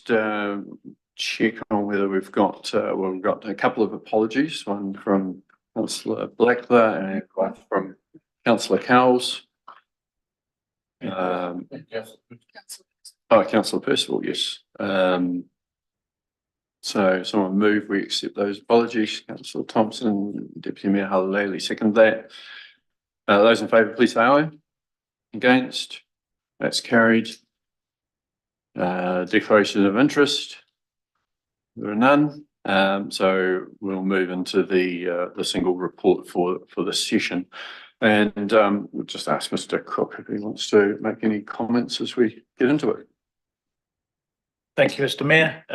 just check on whether we've got a couple of apologies, one from Councillor Blackler and one from Councillor Cowles. Councillor Percival, yes. So someone move, we accept those apologies. Councillor Thompson, Deputy Mayor Halaleli, second that. Those in favour, please say aye. Against? That's carried. Declaration of interest. There are none. So we'll move into the single report for this session. And we'll just ask Mr. Cook if he wants to make any comments as we get into it. Thank you, Mr. Mayor.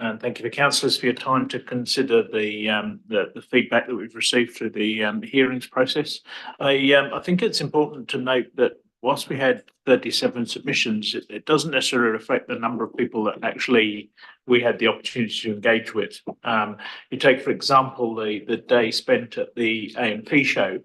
And thank you to councillors for your time to consider the feedback that we've received through the hearings process. I think it's important to note that whilst we had 37 submissions, it doesn't necessarily reflect the number of people that actually we had the opportunity to engage with. You take, for example, the day spent at the AMP show.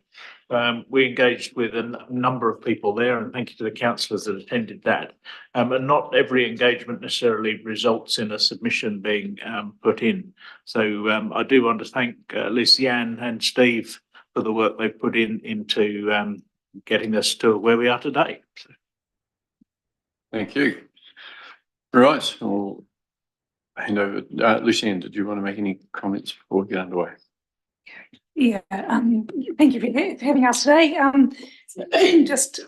We engaged with a number of people there, and thank you to the councillors that attended that. And not every engagement necessarily results in a submission being put in. So I do want to thank Liz, Jan and Steve for the work they've put into getting us to where we are today. So. Thank you. Right, I'll hand over. Lucienne, did you want to make any comments before we get underway? Yeah, thank you for having us today. Just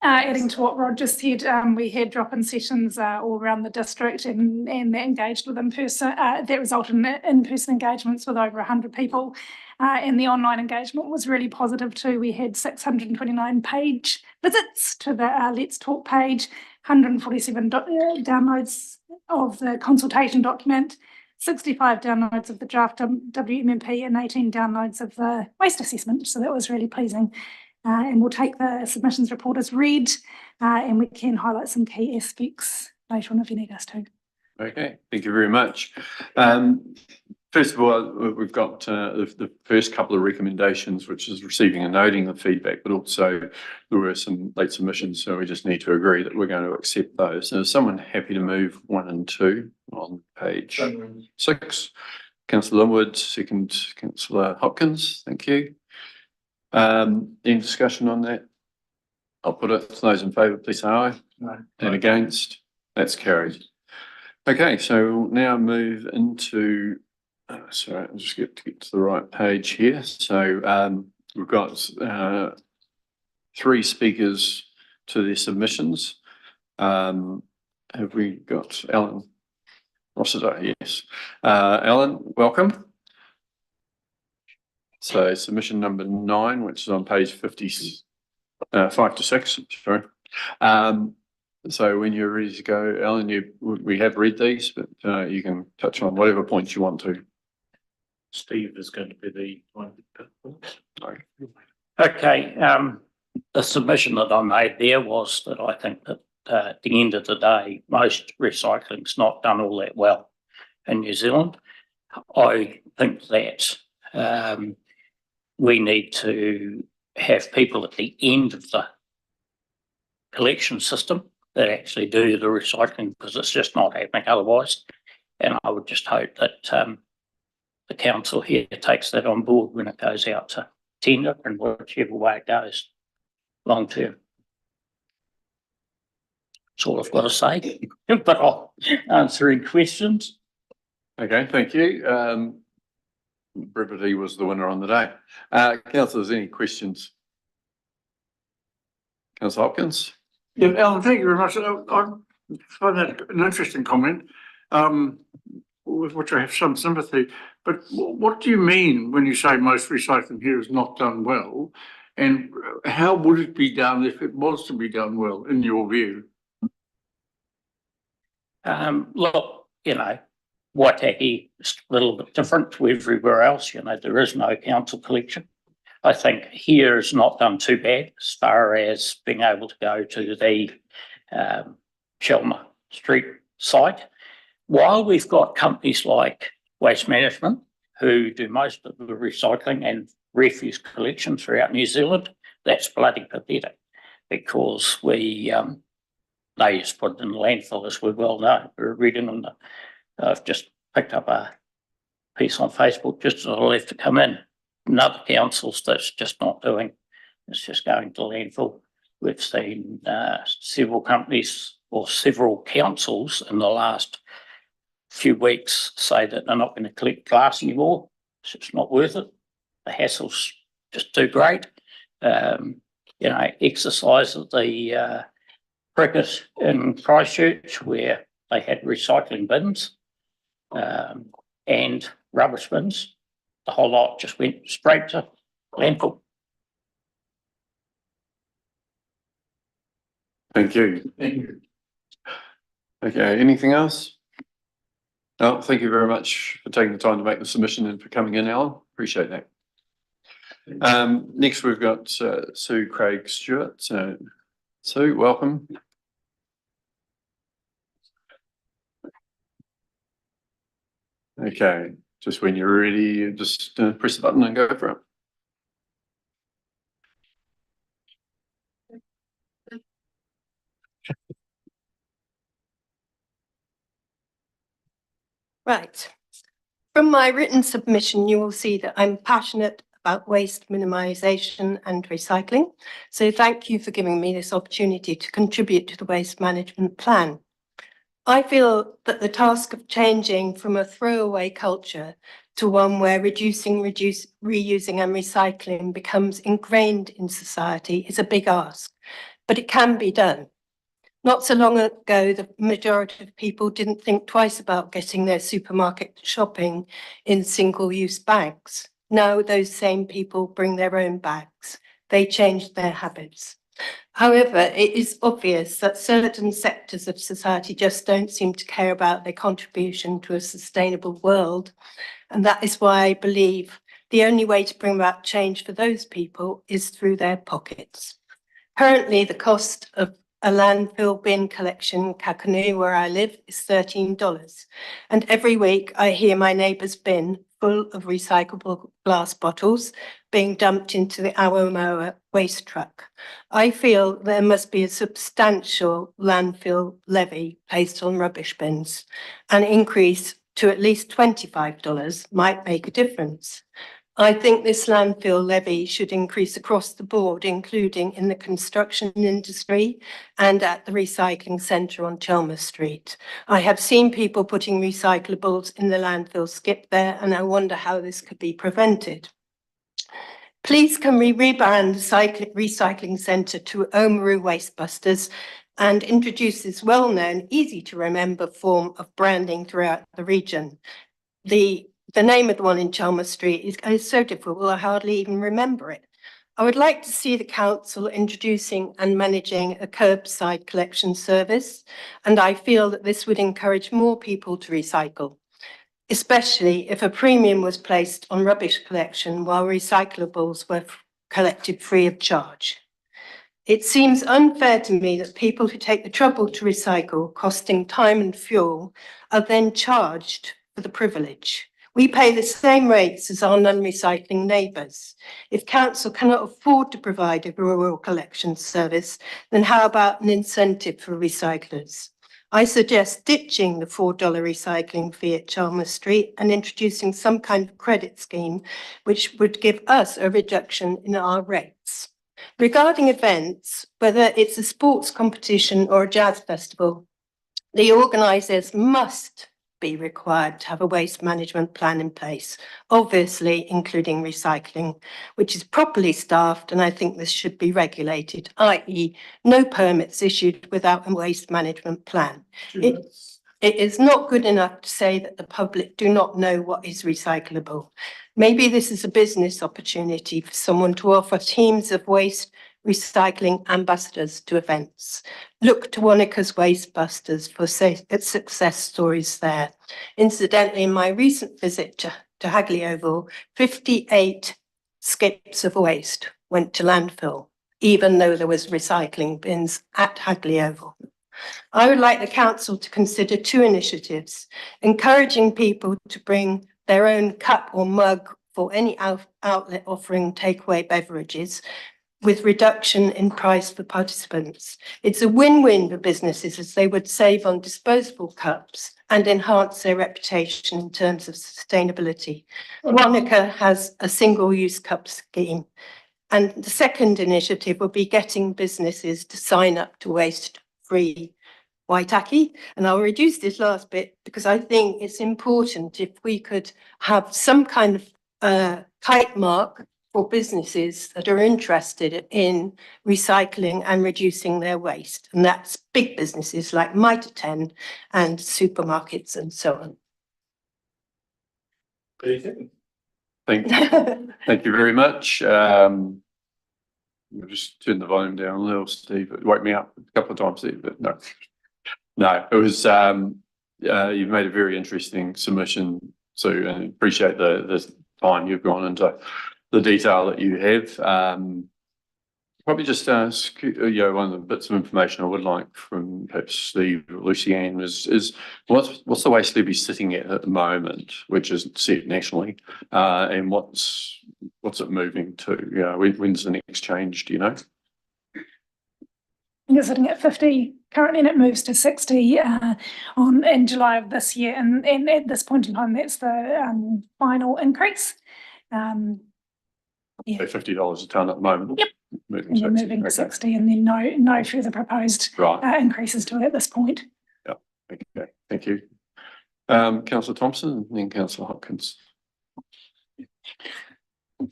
adding to what Rod just said, we had drop-in sessions all around the district and they engaged with in-person, that resulted in in-person engagements with over 100 people. And the online engagement was really positive too. We had 629 page visits to the Let's Talk page, 147 downloads of the consultation document, 65 downloads of the draft WMMP and 18 downloads of the waste assessment. So that was really pleasing. And we'll take the submissions report as read and we can highlight some key aspects later on if you need us to. Okay, thank you very much. First of all, we've got the first couple of recommendations, which is receiving and noting the feedback, but also there were some late submissions, so we just need to agree that we're going to accept those. So is someone happy to move 1 and 2 on page 6? Councillor Linwood, second Councillor Hopkins, thank you. Any discussion on that? I'll put it to those in favour, please say aye. No. And against? That's carried. Okay, so we'll now move into sorry, I'll just get to the right page here. So we've got 3 speakers to their submissions. Have we got Alan Rossiter? Yes. Alan, welcome. So submission number 9, which is on page 5 to 6, sorry. So when you're ready to go, Alan, we have read these, but you can touch on whatever points you want to. Steve is going to be the one. Okay, the submission that I made there was that I think that at the end of the day, most recycling's not done all that well in New Zealand. I think that we need to have people at the end of the collection system that actually do the recycling, because it's just not happening otherwise. And I would just hope that the council here takes that on board when it goes out to tender and whichever way it goes long term. That's all I've got to say, but I'll answer any questions. Okay, thank you. Brevity was the winner on the day. Councillors, any questions? Councillor Hopkins? Yeah, Alan, thank you very much. I find that an interesting comment, with which I have some sympathy. But what do you mean when you say most recycling here is not done well? And how would it be done if it was to be done well, in your view? Look, you know, Waitaki is a little bit different to everywhere else. You know, there is no council collection. I think here is not done too bad as far as being able to go to the Shelmer Street site. While we've got companies like Waste Management who do most of the recycling and refuse collection throughout New Zealand, that's bloody pathetic, because we they just put it in the landfill, as we well know. We're reading on the, I've just picked up a piece on Facebook just as I left to come in. Another councils that's just not doing, it's just going to landfill. We've seen several companies or several councils in the last few weeks say that they're not going to collect glass anymore. It's just not worth it. The hassle's just too great. You know, exercise at the cricket in Christchurch where they had recycling bins and rubbish bins. The whole lot just went straight to landfill. Thank you. Thank you. Okay, anything else? No, thank you very much for taking the time to make the submission and for coming in, Alan. Appreciate that. Next we've got Sue Craig Stewart. Sue, welcome. Okay, just when you're ready, just press the button and go for it. Right. From my written submission, you will see that I'm passionate about waste minimisation and recycling. So thank you for giving me this opportunity to contribute to the waste management plan. I feel that the task of changing from a throwaway culture to one where reusing and recycling becomes ingrained in society is a big ask, but it can be done. Not so long ago, the majority of people didn't think twice about getting their supermarket shopping in single-use bags. Now those same people bring their own bags. They changed their habits. However, it is obvious that certain sectors of society just don't seem to care about their contribution to a sustainable world. And that is why I believe the only way to bring about change for those people is through their pockets. Currently, the cost of a landfill bin collection in Kakanu, where I live, is $13. And every week I hear my neighbour's bin full of recyclable glass bottles being dumped into the Awamoa waste truck. I feel there must be a substantial landfill levy placed on rubbish bins. An increase to at least $25 might make a difference. I think this landfill levy should increase across the board, including in the construction industry and at the recycling centre on Chelmer Street. I have seen people putting recyclables in the landfill skip there, and I wonder how this could be prevented. Please can we rebrand the recycling centre to Oamaru Wastebusters and introduce this well-known, easy to remember form of branding throughout the region. The name of the one in Chelmer Street is so difficult, I hardly even remember it. I would like to see the council introducing and managing a curbside collection service, and I feel that this would encourage more people to recycle, especially if a premium was placed on rubbish collection while recyclables were collected free of charge. It seems unfair to me that people who take the trouble to recycle, costing time and fuel, are then charged for the privilege. We pay the same rates as our non-recycling neighbours. If council cannot afford to provide a rural collection service, then how about an incentive for recyclers? I suggest ditching the $4 recycling fee at Chalmers Street and introducing some kind of credit scheme which would give us a reduction in our rates. Regarding events, whether it's a sports competition or a jazz festival, the organisers must be required to have a waste management plan in place, obviously including recycling, which is properly staffed, and I think this should be regulated, i.e. no permits issued without a waste management plan. It is not good enough to say that the public do not know what is recyclable. Maybe this is a business opportunity for someone to offer teams of waste recycling ambassadors to events. Look to Wanaka's Wastebusters for success stories there. Incidentally, in my recent visit to Hagley Oval, 58 skips of waste went to landfill, even though there was recycling bins at Hagley Oval. I would like the council to consider two initiatives, encouraging people to bring their own cup or mug for any outlet offering takeaway beverages. with reduction in price for participants. It's a win-win for businesses as they would save on disposable cups and enhance their reputation in terms of sustainability. Wanaka has a single-use cup scheme. And the second initiative will be getting businesses to sign up to waste-free Waitaki. And I'll reduce this last bit because I think it's important if we could have some kind of kite mark for businesses that are interested in recycling and reducing their waste. And that's big businesses like Mitre 10 and supermarkets and so on. Thank you very much. We'll just turn the volume down a little, Steve. It woke me up a couple of times, Steve, but no, it was, you've made a very interesting submission, Sue, and appreciate the time you've gone into the detail that you have. Probably just ask, one of the bits of information I would like from perhaps Steve or Lucianne is what's the waste levy sitting at the moment, which is set nationally, and what's it moving to? When's the next change? Do you know? It's sitting at 50 currently, and it moves to 60 in July of this year. And at this point in time, that's the final increase. So $50 a tonne at the moment. Yep. Moving And 60. moving to Okay. 60, and then no further proposed increases to it at this point. Yeah. Okay. Thank you. Councillor Thompson and then Councillor Hopkins.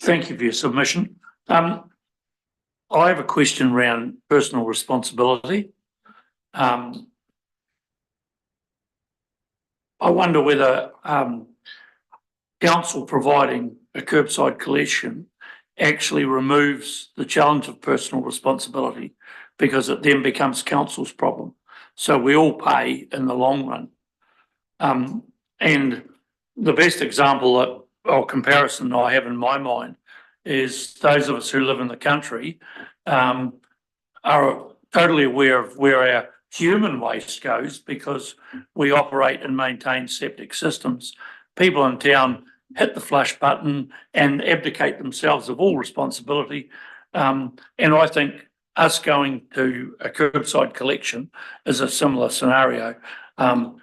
Thank you for your submission. I have a question around personal responsibility. I wonder whether council providing a curbside collection actually removes the challenge of personal responsibility, because it then becomes council's problem. So we all pay in the long run. And the best example or comparison I have in my mind is those of us who live in the country are totally aware of where our human waste goes because we operate and maintain septic systems. People in town hit the flush button and abdicate themselves of all responsibility. And I think us going to a curbside collection is a similar scenario. But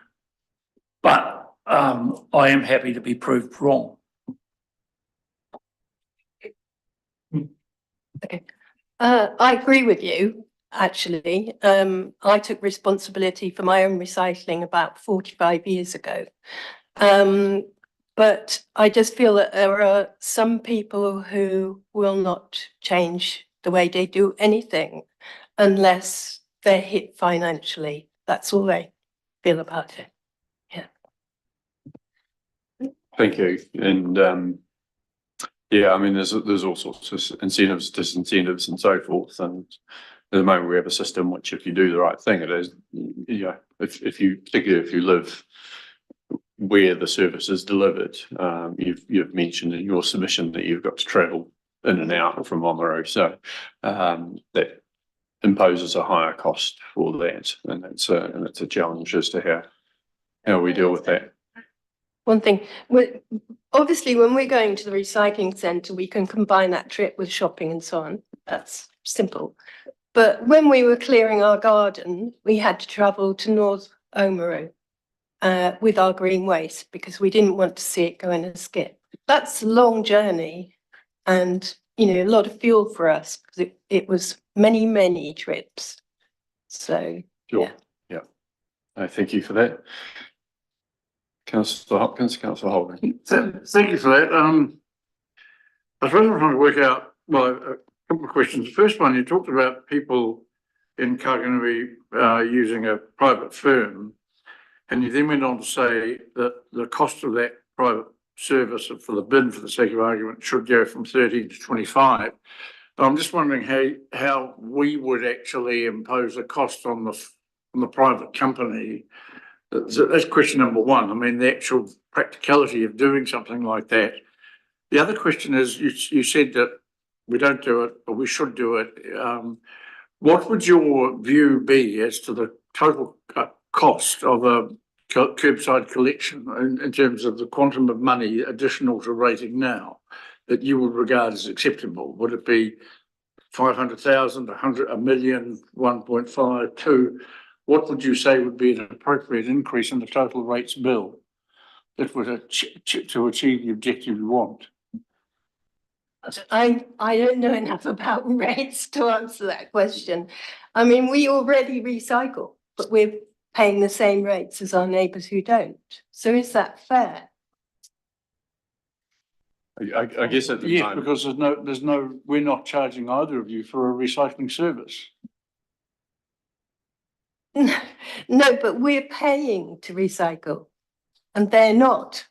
I am happy to be proved wrong. Okay. I agree with you, actually. I took responsibility for my own recycling about 45 years ago. But I just feel that there are some people who will not change the way they do anything unless they're hit financially. That's all I feel about it. Yeah. Thank you. And I mean, there's all sorts of incentives, disincentives, and so forth. And at the moment, we have a system which, if you do the right thing, it is, particularly if you live where the service is delivered, you've mentioned in your submission that you've got to travel in and out from Oamaru, so that imposes a higher cost for that, and it's a challenge as to how we deal with that. One thing, obviously, when we're going to the recycling centre, we can combine that trip with shopping and so on. That's simple. But when we were clearing our garden, we had to travel to North Oamaru with our green waste because we didn't want to see it go in a skip. That's a long journey and, a lot of fuel for us because it was many, many trips. So, sure. Yeah. Thank you for that. Councillor Hopkins, Councillor Holding. Thank you for that. I suppose I'm trying to work out, a couple of questions. The first one, you talked about people in Kaganui using a private firm, and you then went on to say that the cost of that private service for the bin, for the sake of argument, should go from 30 to 25. I'm just wondering how we would actually impose a cost on the private company. That's question number one. I mean, the actual practicality of doing something like that. The other question is, you said that we don't do it, but we should do it. What would your view be as to the total cost of a curbside collection in terms of the quantum of money additional to rating now that you would regard as acceptable? Would it be 500,000, 100, a million, 1.5, 2, what would you say would be an appropriate increase in the total rates bill that would to achieve the objective you want? I don't know enough about rates to answer that question. I mean, we already recycle, but we're paying the same rates as our neighbours who don't. So is that fair? I guess at the Yes, moment, because we're not charging either of you for a recycling service. No, but we're paying to recycle and they're not.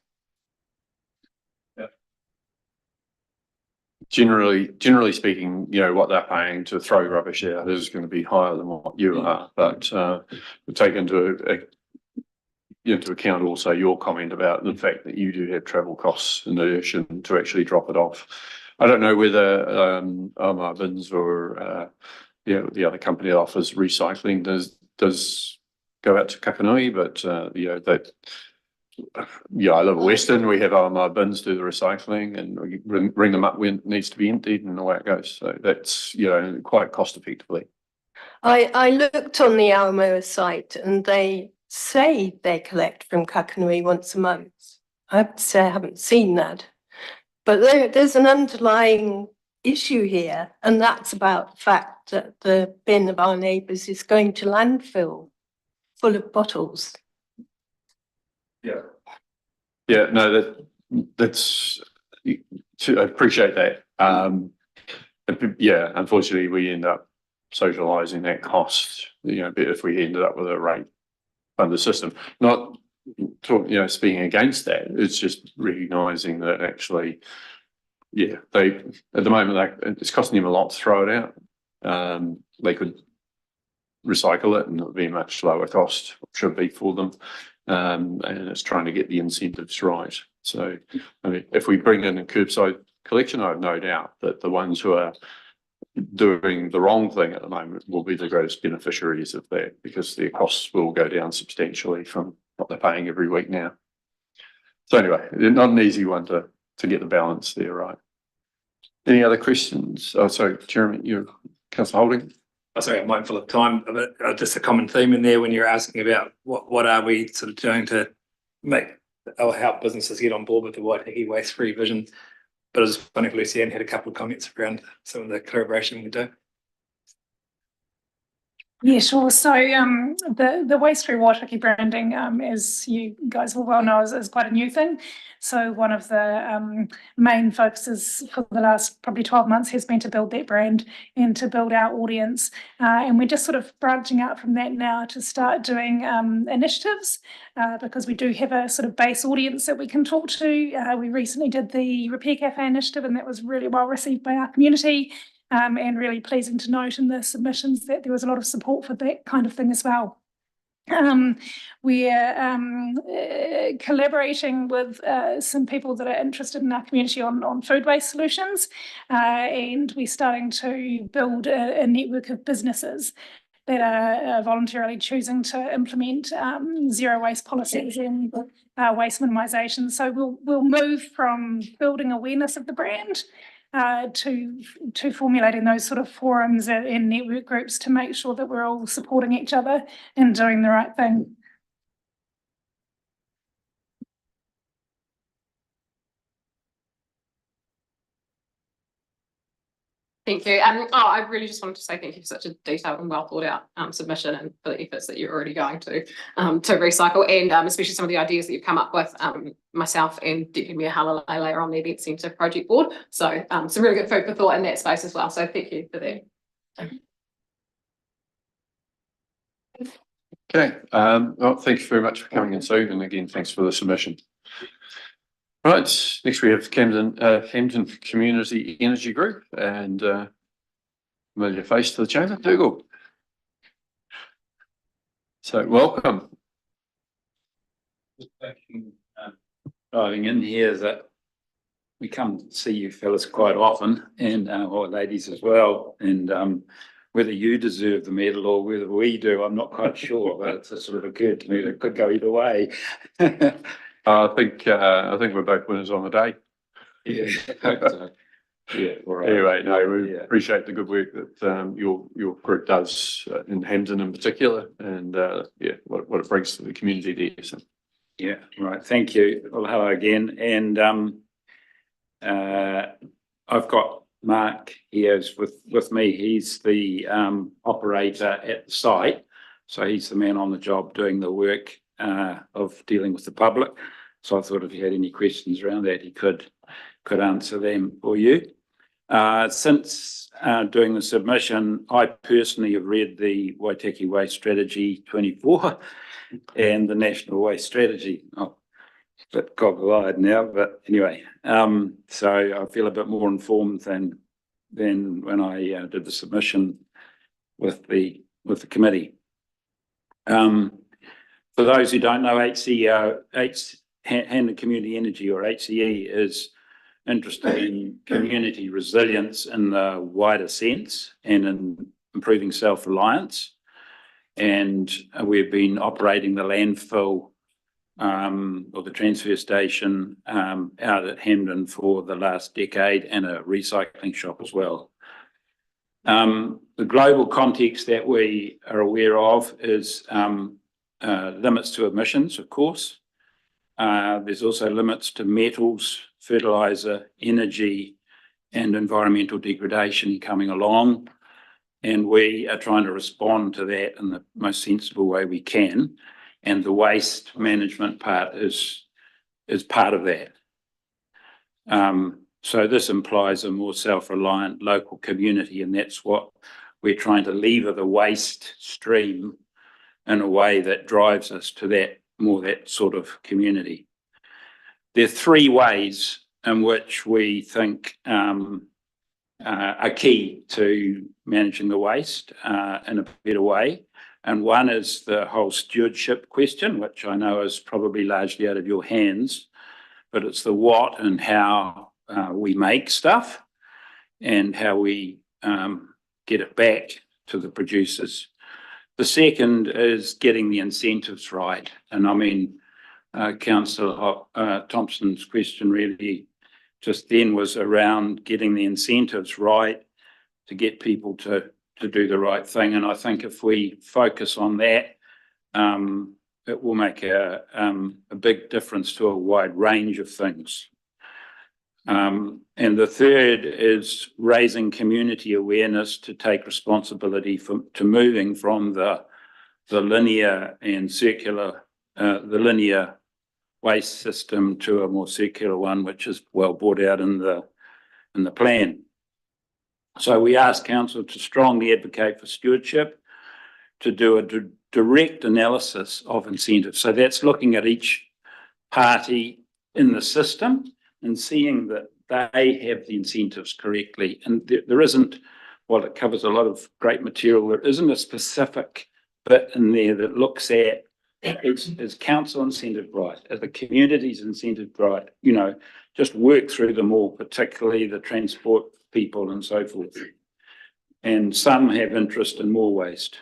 generally speaking, you know, what they're paying to throw rubbish out is going to be higher than what you are, but we take into account also your comment about the fact that you do have travel costs in addition to actually drop it off. I don't know whether Omar Bins or the other company that offers recycling does go out to Kakanui, but I live in Western. We have Omar Bins do the recycling and we bring them up when it needs to be emptied and away it goes. So that's quite cost effectively. I looked on the Almoa site and they say they collect from Kakanui once a month. I have to say I haven't seen that. But there's an underlying issue here, and that's about the fact that the bin of our neighbours is going to landfill full of bottles. Yeah, no, that's I appreciate that. Unfortunately, we end up socialising that cost. If we ended up with a rate funded system, not speaking against that, it's just recognising that actually, they at the moment it's costing them a lot to throw it out. They could recycle it and it would be a much lower cost, should be for them. And it's trying to get the incentives right. So, I mean, if we bring in a curbside collection, I have no doubt that the ones who are doing the wrong thing at the moment will be the greatest beneficiaries of that, because their costs will go down substantially from what they're paying every week now. So anyway, not an easy one to get the balance there, right? Any other questions? Oh, sorry, Jeremy, you're Councillor Holding. Sorry, I'm mindful of time, but just a common theme in there when you're asking about what are we sort of doing to make or help businesses get on board with the Waitaki waste-free vision. But it was funny if Lucianne had a couple of comments around some of the collaboration we do. Yeah, sure. So the waste-free Waitaki branding, as you guys will well know, is quite a new thing. So one of the main focuses for the last probably 12 months has been to build that brand and to build our audience. And we're just sort of branching out from that now to start doing initiatives because we do have a sort of base audience that we can talk to. We recently did the Repair Cafe initiative and that was really well received by our community. And really pleasing to note in the submissions that there was a lot of support for that kind of thing as well. We're collaborating with some people that are interested in our community on food waste solutions, and we're starting to build a network of businesses that are voluntarily choosing to implement zero waste policies and waste minimisation. So we'll move from building awareness of the brand to formulating those sort of forums and network groups to make sure that we're all supporting each other and doing the right thing. Thank you. I really just wanted to say thank you for such a detailed and well thought out submission and for the efforts that you're already going to recycle, and especially some of the ideas that you've come up with. Myself and Deputy Mayor Halalei are on the Event Centre project board, so some really good food for thought in that space as well. So thank you for that. Okay. Well, thank you very much for coming in, Sue, and again, thanks for the submission. Right, next we have Camden Community Energy Group and familiar face to the chamber, Dougal. So welcome. Driving in here is that we come to see you fellas quite often, and or ladies as well, and whether you deserve the medal or whether we do, I'm not quite sure, but it's sort of occurred to me that it could go either way. I think we're both winners on the day. Yeah. Yeah, all right. Anyway, no, we Yeah. appreciate the good work that your group does in Hampden in particular, and yeah, what it brings to the community there. So. Yeah, right. Thank you. Well, hello again. And I've got Mark here with me. He's the operator at the site. So he's the man on the job doing the work of dealing with the public. So I thought if you had any questions around that, he could answer them for you. Since doing the submission, I personally have read the Waitaki Waste Strategy 24 and the National Waste Strategy. Oh, a bit goggle-eyed now, but anyway, so I feel a bit more informed than when I did the submission with the committee. For those who don't know, Hampden Community Energy, or HCE, is interested in community resilience in the wider sense and in improving self-reliance. And we've been operating the landfill or the transfer station out at Hampden for the last decade, and a recycling shop as well. The global context that we are aware of is limits to emissions, of course. There's also limits to metals, fertilizer, energy, and environmental degradation coming along. And we are trying to respond to that in the most sensible way we can. And the waste management part is part of that. So this implies a more self-reliant local community, and that's what we're trying to lever the waste stream in a way that drives us to that sort of community. There are three ways in which we think are key to managing the waste in a better way. And one is the whole stewardship question, which I know is probably largely out of your hands, but it's the what and how we make stuff and how we get it back to the producers. The second is getting the incentives right. And I mean, Councillor Thompson's question really just then was around getting the incentives right to get people to do the right thing. And I think if we focus on that, it will make a big difference to a wide range of things. And the third is raising community awareness to take responsibility to moving from the linear and circular, the linear waste system to a more circular one, which is well brought out in the plan. So we ask council to strongly advocate for stewardship, to do a direct analysis of incentives. So that's looking at each party in the system and seeing that they have the incentives correctly. And there isn't, while it covers a lot of great material, there isn't a specific bit in there that looks at is council incentive right? Are the community's incentive right? You know, just work through them all, particularly the transport people and so forth. And some have interest in more waste.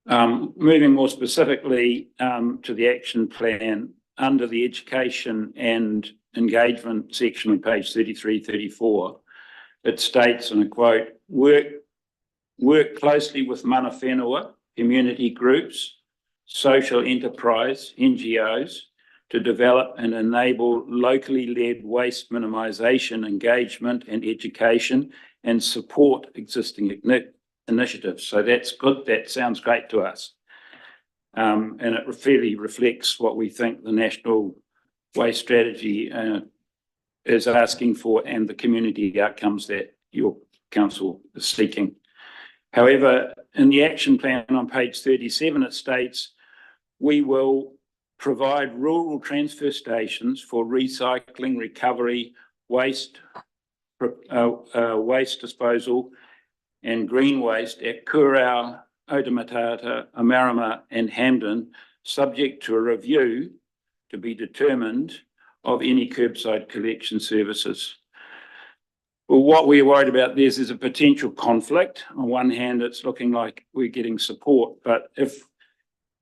Moving more specifically to the action plan, under the education and engagement section on page 33, 34, it states, and I quote, work closely with mana whenua, community groups, social enterprise, NGOs, to develop and enable locally led waste minimisation engagement and education and support existing initiatives. So that's good. That sounds great to us. And it really reflects what we think the National Waste Strategy is asking for and the community outcomes that your council is seeking. However, in the action plan on page 37, it states, we will provide rural transfer stations for recycling, recovery, waste disposal and green waste at Kurau, Otamatata, Amarama and Hampden, subject to a review to be determined of any curbside collection services. Well, what we're worried about is a potential conflict. On one hand, it's looking like we're getting support, but if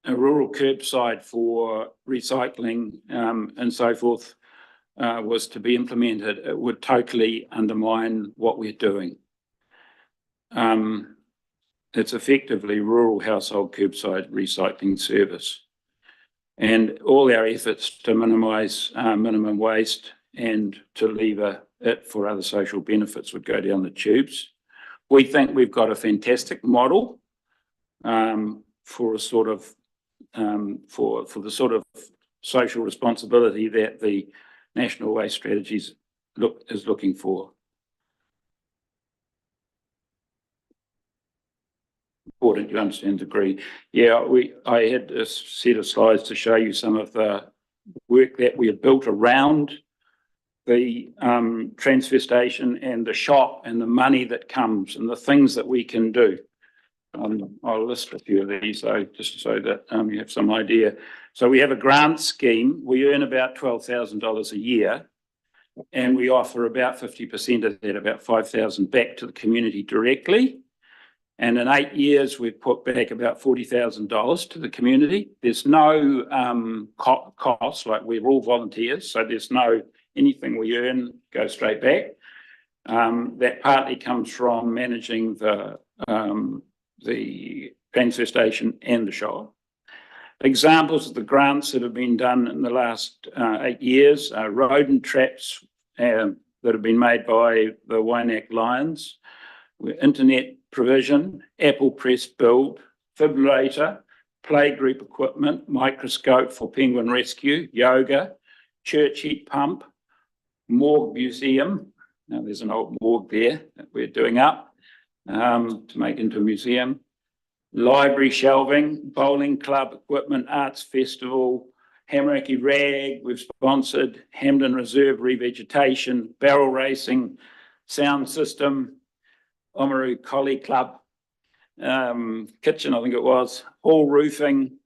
a rural curbside for recycling and so forth was to be implemented, it would totally undermine what we're doing. It's effectively rural household curbside recycling service. And all our efforts to minimise minimum waste and to lever it for other social benefits would go down the tubes. We think we've got a fantastic model for a sort of for the sort of social responsibility that the National Waste Strategies is looking for. Important you understand, agree. Yeah, I had a set of slides to show you some of the work that we have built around the transfer station and the shop and the money that comes and the things that we can do. I'll list a few of these though, just so that you have some idea. So we have a grant scheme. We earn about $12,000 a year, and we offer about 50% of that, about $5,000 back to the community directly. And in 8 years, we've put back about $40,000 to the community. There's no cost, like we're all volunteers, so there's no anything we earn goes straight back. That partly comes from managing the transfer station and the shop. Examples of the grants that have been done in the last 8 years are rodent traps that have been made by the Wainak Lions, internet provision, Apple Press build, fibrillator, playgroup equipment, microscope for penguin rescue, yoga, church heat pump, morgue museum. Now there's an old morgue there that we're doing up to make into a museum. Library shelving, bowling club equipment, arts festival, Hamaraki Rag, we've sponsored, Hampden Reserve revegetation, barrel racing, sound system, Oamaru Collie Club, kitchen, I think it was, hall roofing,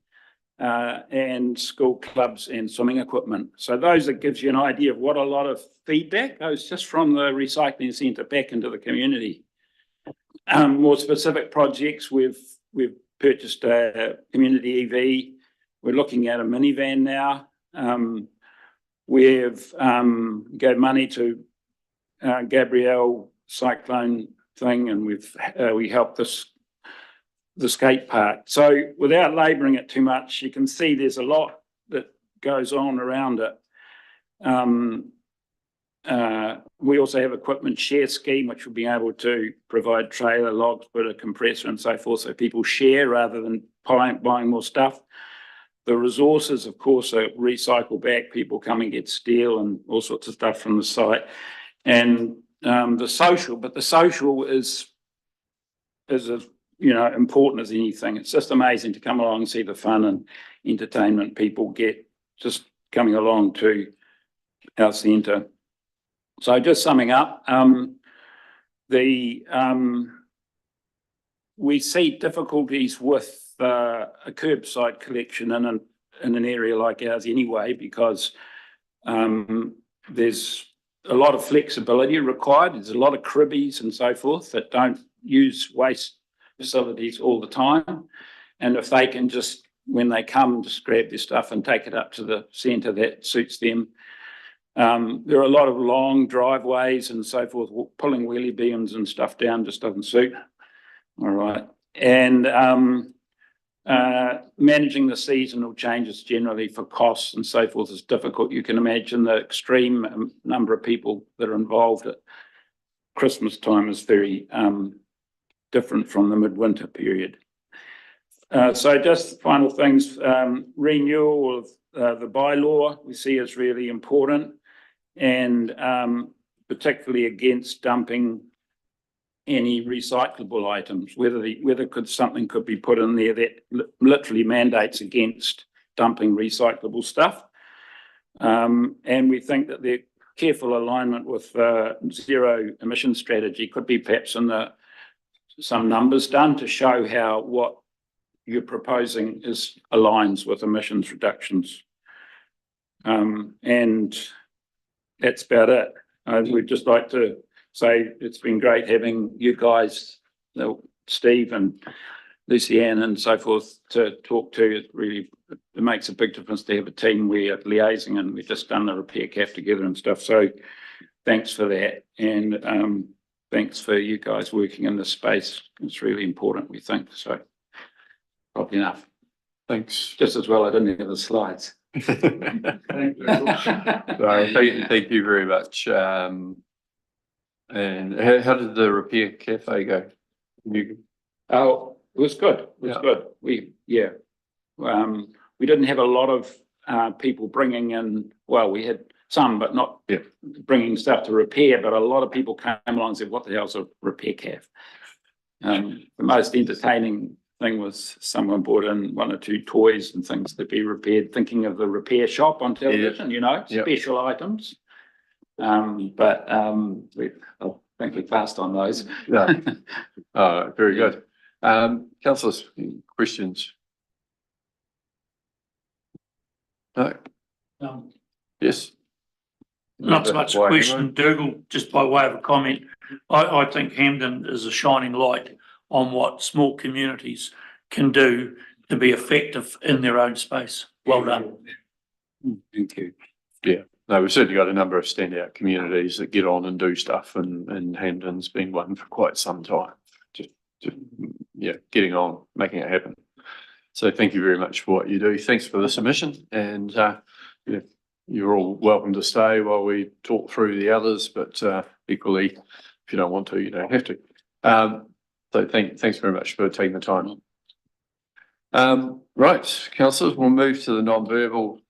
and school clubs and swimming equipment. So those, that gives you an idea of what a lot of feedback goes just from the recycling centre back into the community. More specific projects, we've purchased a community EV. We're looking at a minivan now. We've gave money to Gabrielle Cyclone thing, and we helped the skate park. So without labouring it too much, you can see there's a lot that goes on around it. We also have equipment share scheme, which will be able to provide trailer logs, but a compressor and so forth, so people share rather than buying more stuff. The resources, of course, are recycle back. People come and get steel and all sorts of stuff from the site. And the social is as important as anything. It's just amazing to come along and see the fun and entertainment people get just coming along to our centre. So just summing up, we see difficulties with a curbside collection in an area like ours anyway, because there's a lot of flexibility required. There's a lot of cribbies and so forth that don't use waste facilities all the time. And if they can just, when they come, just grab their stuff and take it up to the centre, that suits them. There are a lot of long driveways and so forth. Pulling wheelie beams and stuff down just doesn't suit. All right. And managing the seasonal changes generally for costs and so forth is difficult. You can imagine the extreme number of people that are involved at Christmas time is very different from the midwinter period. So just final things, renewal of the bylaw we see as really important, and particularly against dumping any recyclable items, whether something could be put in there that literally mandates against dumping recyclable stuff. And we think that the careful alignment with zero emission strategy could be perhaps in some numbers done to show how what you're proposing aligns with emissions reductions. And that's about it. We'd just like to say it's been great having you guys, Steve and Lucianne and so forth to talk to. It makes a big difference to have a team we're liaising, and we've just done the repair CAF together and stuff. So thanks for that. And thanks for you guys working in this space. It's really important, we think. So probably enough. Thanks. Just as well I didn't have the slides. So, thank you very much. And how did the repair cafe go? Oh, it was good. It was good. We didn't have a lot of people bringing in, well, we had some, but not bringing stuff to repair, but a lot of people came along and said, what the hell's a repair CAF? The most entertaining thing was someone brought in 1 or 2 toys and things to be repaired, thinking of the repair shop on television, you know, special items. I think we passed on those. Very good. Councillors, questions? No? Yes. Not so much a question, Dougal, just by way of a comment. I think Hamden is a shining light on what small communities can do to be effective in their own space. Well done. Thank you. Yeah, no, we've certainly got a number of standout communities that get on and do stuff, and Hamden's been one for quite some time. Just getting on, making it happen. So thank you very much for what you do. Thanks for the submission, and you're all welcome to stay while we talk through the others, but equally, if you don't want to, you don't have to. So thanks very much for taking the time. Right, councillors, we'll move to the non-verbal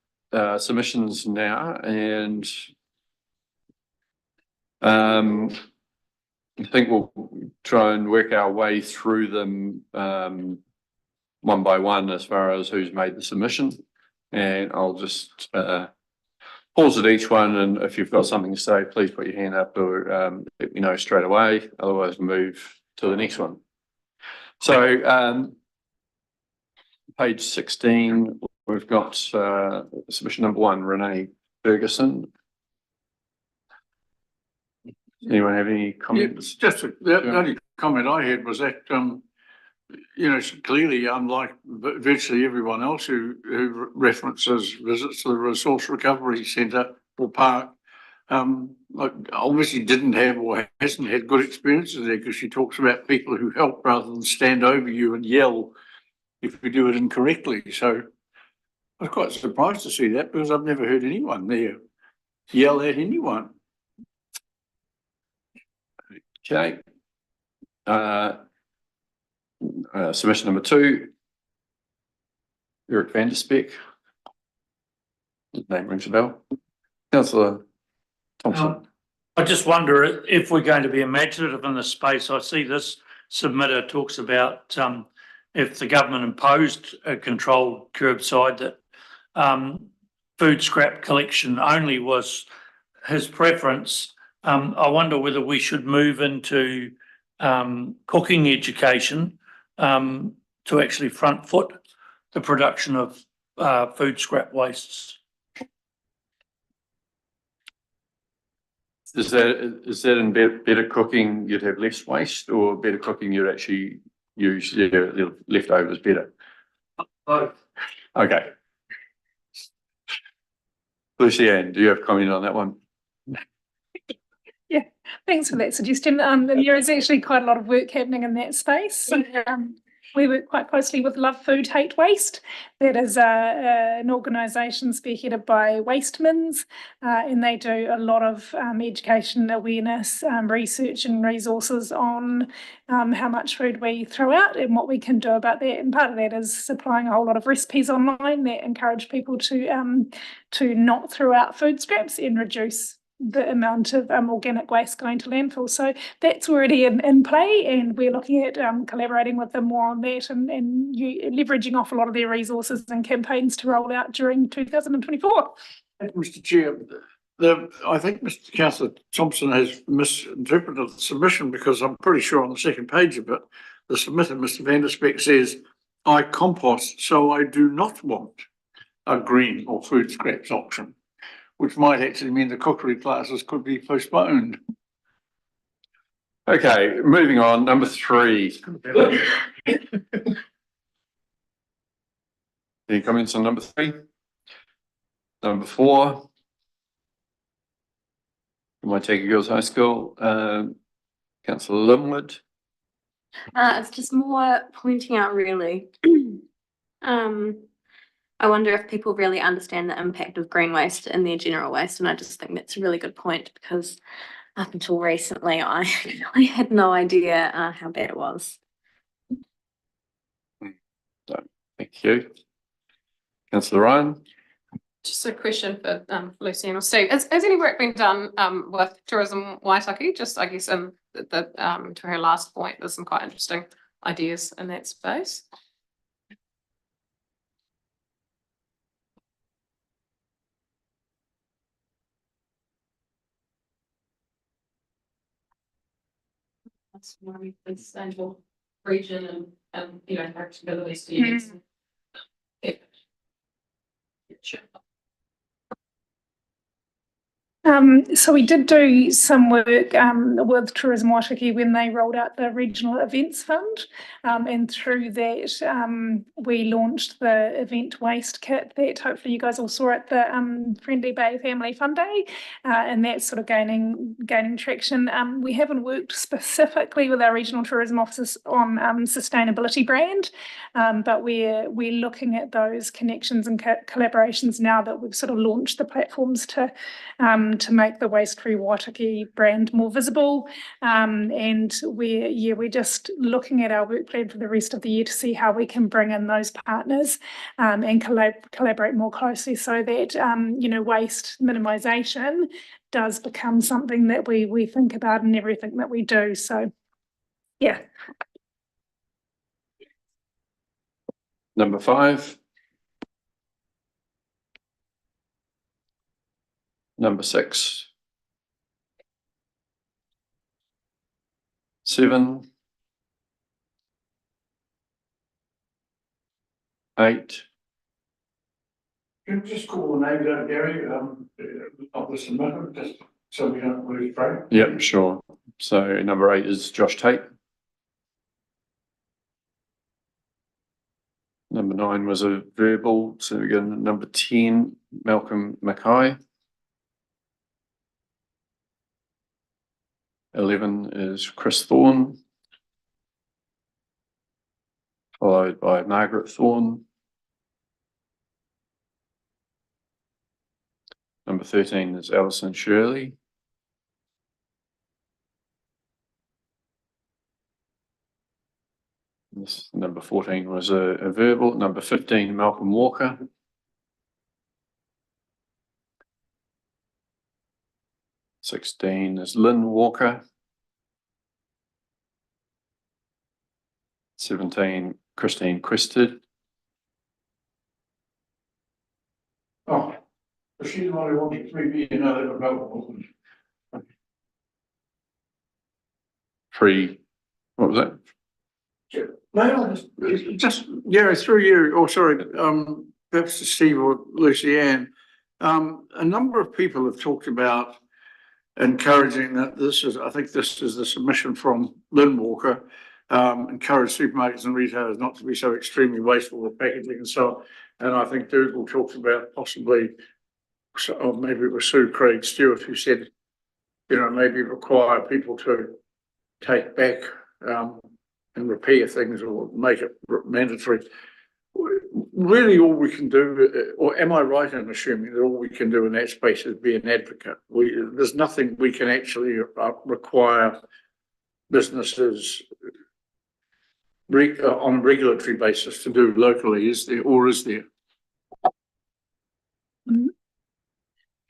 submissions now, and I think we'll try and work our way through them one by one as far as who's made the submission, and I'll just pause at each one, and if you've got something to say, please put your hand up or let me know straight away. Otherwise, move to the next one. So, page 16, we've got submission number 1, Renee Ferguson. Anyone have any comments? The only comment I had was that, clearly, unlike virtually everyone else who references visits to the Resource Recovery Centre or Park, obviously didn't have or hasn't had good experiences there, because she talks about people who help rather than stand over you and yell if you do it incorrectly. So I was quite surprised to see that, because I've never heard anyone there yell at anyone. Okay. Submission number 2, Eric van der Speck. His name rings a bell. Councillor Thompson. I just wonder if we're going to be imaginative in this space. I see this submitter talks about if the government imposed a controlled curbside, that food scrap collection only was his preference. I wonder whether we should move into cooking education to actually front foot the production of food scrap wastes. Is that in better cooking you'd have less waste, or better cooking you'd actually use the leftovers better? Both. Okay. Lucianne, do you have a comment on that one? Yeah, thanks for that suggestion. There is actually quite a lot of work happening in that space. We work quite closely with Love Food, Hate Waste. That is an organisation spearheaded by Wastemans, and they do a lot of education, awareness, research and resources on how much food we throw out and what we can do about that. And part of that is supplying a whole lot of recipes online that encourage people to not throw out food scraps and reduce the amount of organic waste going to landfill. So that's already in play, and we're looking at collaborating with them more on that and leveraging off a lot of their resources and campaigns to roll out during 2024. Mr. Chair, I think Mr. Councillor Thompson has misinterpreted the submission, because I'm pretty sure on the second page of it, the submitter, Mr. van der Speck, says, I compost, so I do not want a green or food scraps option, which might actually mean the cookery classes could be postponed. Okay, moving on, number 3. Any comments on number 3? Number 4. Waitaki Girls High School, Councillor Linwood. It's just more pointing out really. I wonder if people really understand the impact of green waste in their general waste, and I just think that's a really good point because up until recently I had no idea how bad it was. Thank you. Councillor Ryan. Just a question for Lucian or Steve. Has any work been done with Tourism Waitaki? Just I guess to her last point, there's some quite interesting ideas in that space. That's why the sustainable region and capabilities to use. Sure. So we did do some work with Tourism Waitaki when they rolled out the Regional Events Fund, and through that we launched the event waste kit that hopefully you guys all saw at the Friendly Bay Family Fun Day, and that's sort of gaining traction. We haven't worked specifically with our regional tourism officers on sustainability brand, but we're looking at those connections and collaborations now that we've sort of launched the platforms to make the Waste Free Waitaki brand more visible. And we're just looking at our work plan for the rest of the year to see how we can bring in those partners and collaborate more closely so that, waste minimisation does become something that we think about in everything that we do. So, yeah. Number 5. Number 6. 7. 8. Can you just call the names out, Gary, of the submitter, just so we don't lose track? Yep, sure. So number 8 is Josh Tate. Number 9 was a verbal. So again, number 10, Malcolm Mackay. 11 is Chris Thorne, followed by Margaret Thorne. Number 13 is Alison Shirley. This number 14 was a verbal. Number 15, Malcolm Walker. '16 is Lynn Walker. 17, Christine Quested. Oh, but she's the one who wanted 3B and other available. 3, what was that? No, just through you, or sorry, perhaps to Steve or Lucianne. A number of people have talked about encouraging that I think this is the submission from Lynn Walker, encourage supermarkets and retailers not to be so extremely wasteful with packaging and so on. And I think Dougal talks about possibly, or maybe it was Sue Craig Stewart who said, maybe require people to take back and repair things or make it mandatory. Really all we can do, or am I right in assuming that all we can do in that space is be an advocate? There's nothing we can actually require businesses on a regulatory basis to do locally, is there, or is there?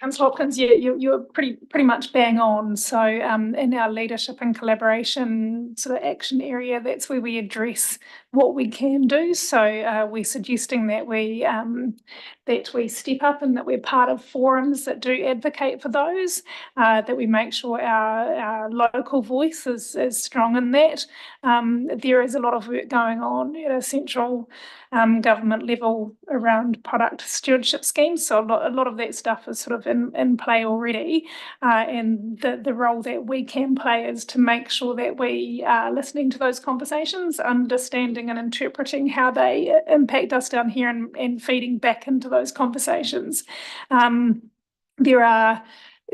Councillor Hopkins, you're pretty much bang on. So in our leadership and collaboration sort of action area, that's where we address what we can do. So we're suggesting that we step up and that we're part of forums that do advocate for those, that we make sure our local voice is strong in that. There is a lot of work going on at a central government level around product stewardship schemes. So a lot of that stuff is sort of in play already. And the role that we can play is to make sure that we are listening to those conversations, understanding and interpreting how they impact us down here, and feeding back into those conversations. There are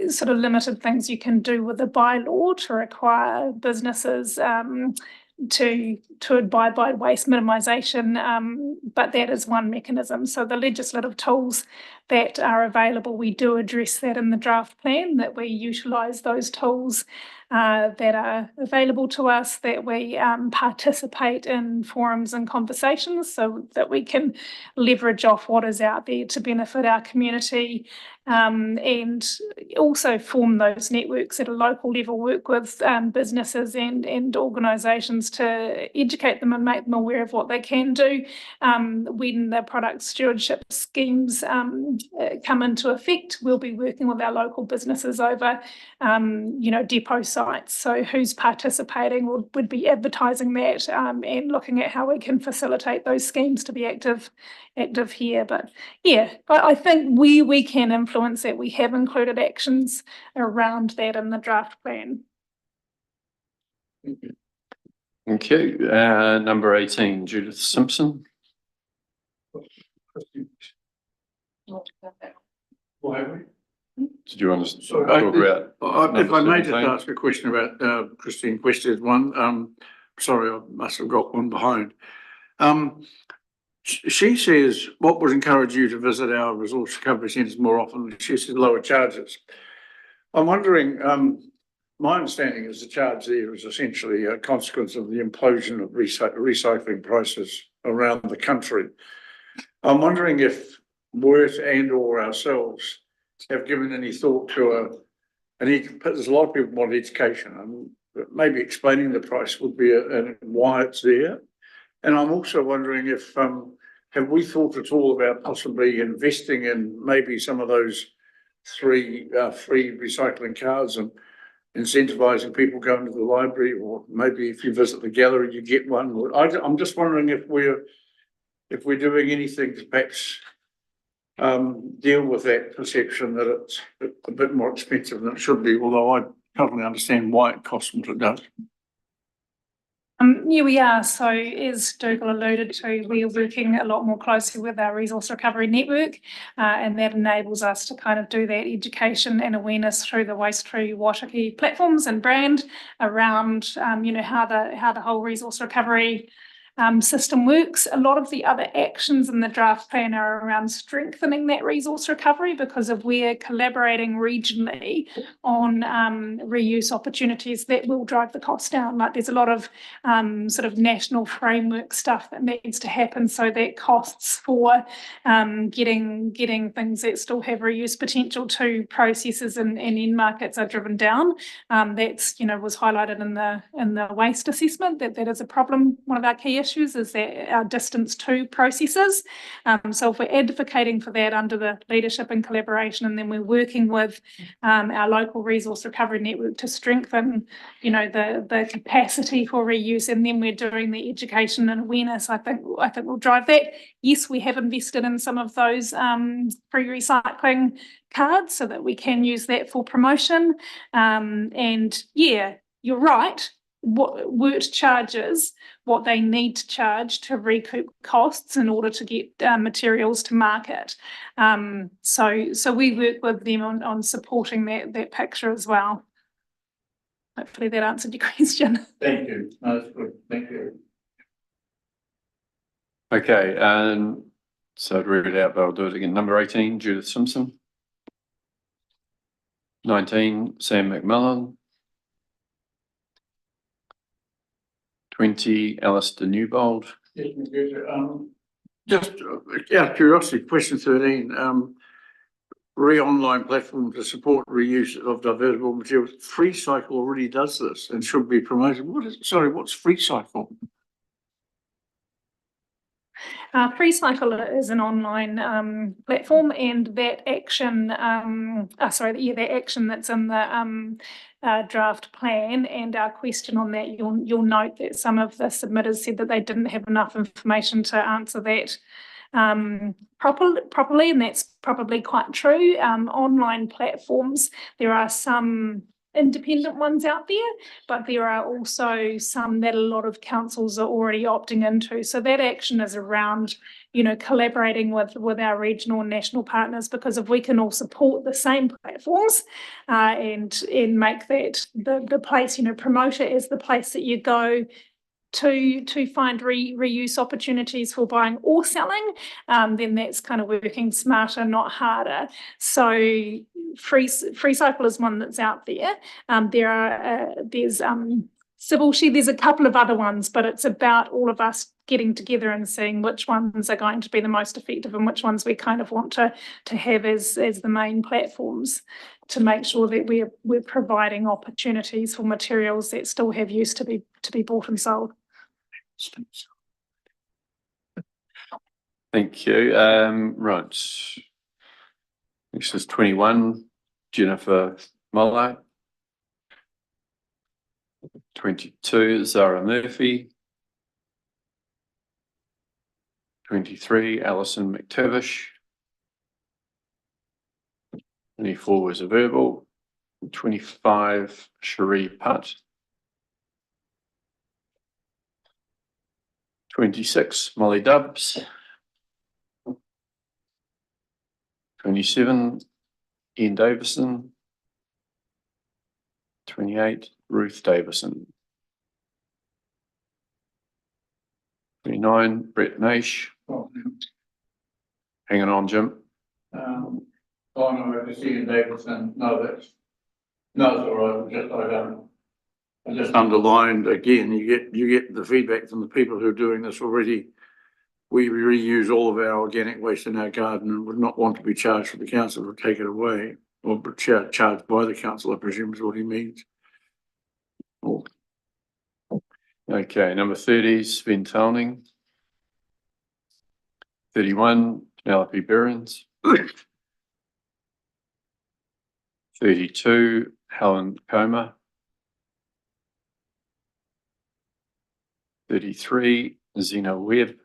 sort of limited things you can do with the bylaw to require businesses to abide by waste minimisation, but that is one mechanism. So the legislative tools that are available, we do address that in the draft plan, that we utilise those tools that are available to us, that we participate in forums and conversations so that we can leverage off what is out there to benefit our community, and also form those networks at a local level, work with businesses and organisations to educate them and make them aware of what they can do when the product stewardship schemes come into effect. We'll be working with our local businesses over depot sites. So who's participating would be advertising that, and looking at how we can facilitate those schemes to be active here. But yeah, I think we can influence that. We have included actions around that in the draft plan. Thank you. Number 18, Judith Simpson. Why have we? Did you want to Sorry, talk about? If I may just 17? ask a question about Christine Quested one. Sorry, I must have got one behind. She says, what would encourage you to visit our resource recovery centres more often? She says lower charges. I'm wondering, my understanding is the charge there is essentially a consequence of the implosion of recycling prices around the country. I'm wondering if Wirt and or ourselves have given any thought to there's a lot of people want education, and maybe explaining the price would be and why it's there. And I'm also wondering if have we thought at all about possibly investing in maybe some of those free recycling cards and incentivising people going to the library, or maybe if you visit the gallery you get one. I'm just wondering if we're doing anything to perhaps deal with that perception that it's a bit more expensive than it should be, although I totally understand why it costs what it does. Yeah, we are. So as Dougal alluded to, we are working a lot more closely with our resource recovery network, and that enables us to kind of do that education and awareness through the Waste Free Wataki platforms and brand around, how the whole resource recovery system works. A lot of the other actions in the draft plan are around strengthening that resource recovery, because if we're collaborating regionally on reuse opportunities, that will drive the cost down. Like there's a lot of sort of national framework stuff that needs to happen so that costs for getting things that still have reuse potential to processes and end markets are driven down. That's was highlighted in the waste assessment, that is a problem. One of our key issues is that our distance to processes. So if we're advocating for that under the leadership and collaboration, and then we're working with our local resource recovery network to strengthen, the capacity for reuse, and then we're doing the education and awareness, I think we'll drive that. Yes, we have invested in some of those free recycling cards so that we can use that for promotion. And yeah, you're right. What Wirt charges, what they need to charge to recoup costs in order to get materials to market. So we work with them on supporting that picture as well. Hopefully that answered your question. Thank you. No, that's good. Thank you. Okay, so I'd read it out, but I'll do it again. Number 18, Judith Simpson. 19, Sam McMillan. 20, Alistair Newbold. Just out of curiosity, question 13, online platform to support reuse of divertible materials. FreeCycle already does this and should be promoted. What's FreeCycle? FreeCycle is an online platform, and that action, that action that's in the draft plan, and our question on that, you'll note that some of the submitters said that they didn't have enough information to answer that properly, and that's probably quite true. Online platforms, there are some independent ones out there, but there are also some that a lot of councils are already opting into. So that action is around, collaborating with our regional and national partners, because if we can all support the same platforms and make that the place, promote it as the place that you go to find reuse opportunities for buying or selling, then that's kind of working smarter, not harder. So FreeCycle is one that's out there. There's Civil-Share, there's a couple of other ones, but it's about all of us getting together and seeing which ones are going to be the most effective and which ones we kind of want to have as the main platforms, to make sure that we're providing opportunities for materials that still have use to be bought and sold. Thank you. Right. This is 21, Jennifer Muller. 22, Zara Murphy. 23, Alison McTavish. 24 was a verbal. 25, Cherie Putt. 26, Molly Dubbs. 27, Ian Davison. 28, Ruth Davison. 29, Brett Nash. Hanging on, Jim. I know to see in Davidson, no, it's all right, I just underlined again, you get the feedback from the people who are doing this already. We reuse all of our organic waste in our garden and would not want to be charged for the council to take it away, or charged by the council, I presume is what he means. Oh. Okay, number 30, Sven Towning. 31, Penelope Behrens. 32, Helen Comer. 33, Zena Webb.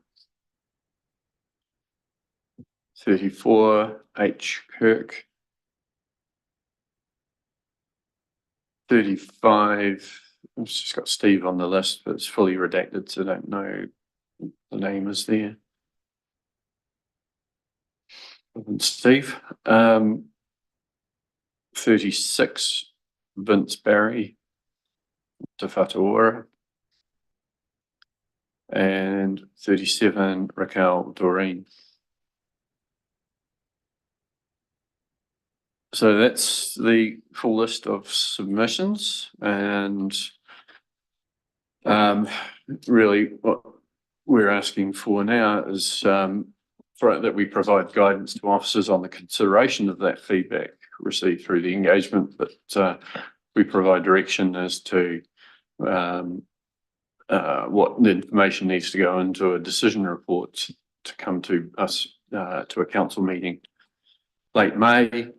34, H. Kirk. 35, I've just got Steve on the list, but it's fully redacted, so I don't know the name is there. And Steve. 36, Vince Barry. Te Whatuora. And 37, Raquel Doreen. So that's the full list of submissions, and really what we're asking for now is that we provide guidance to officers on the consideration of that feedback received through the engagement, but we provide direction as to what the information needs to go into a decision report to come to us to a council meeting late May,